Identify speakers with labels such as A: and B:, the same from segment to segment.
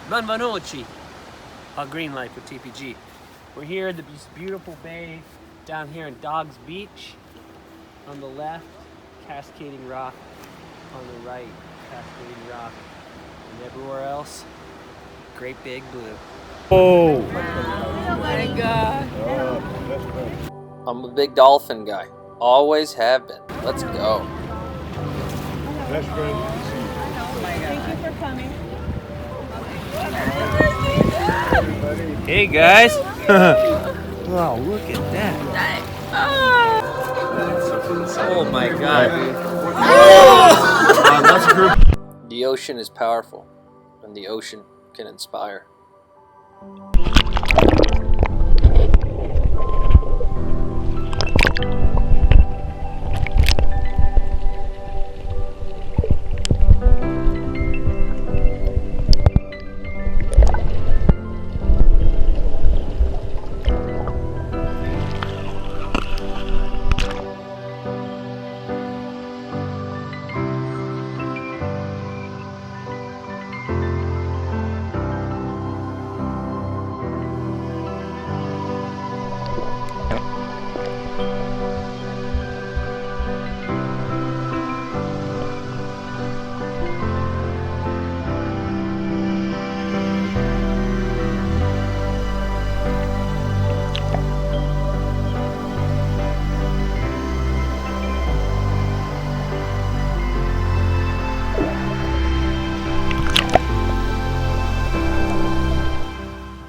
A: Benvenuti, a green light with TPG. We're here at this beautiful bay down here in Dogs Beach. On the left, cascading rock. On the right, cascading rock. And everywhere else, great big blue. Oh my God. I'm a big dolphin guy. Always have been. Let's go.
B: Best friend.
C: Thank you for coming.
A: Hey guys. Wow, look at that. Oh my God, dude. The ocean is powerful, and the ocean can inspire.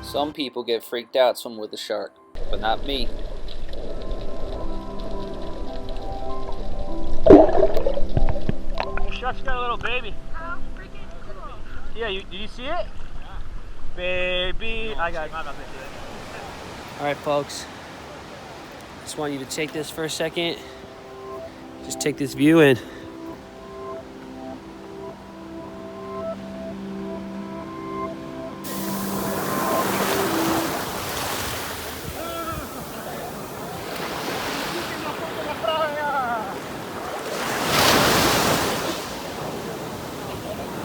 A: Some people get freaked out swimming with a shark, but not me. The shark's got a little baby.
C: How freaking cool.
A: Yeah, did you see it? Baby. I got it. Alright folks, just want you to take this for a second. Just take this view in.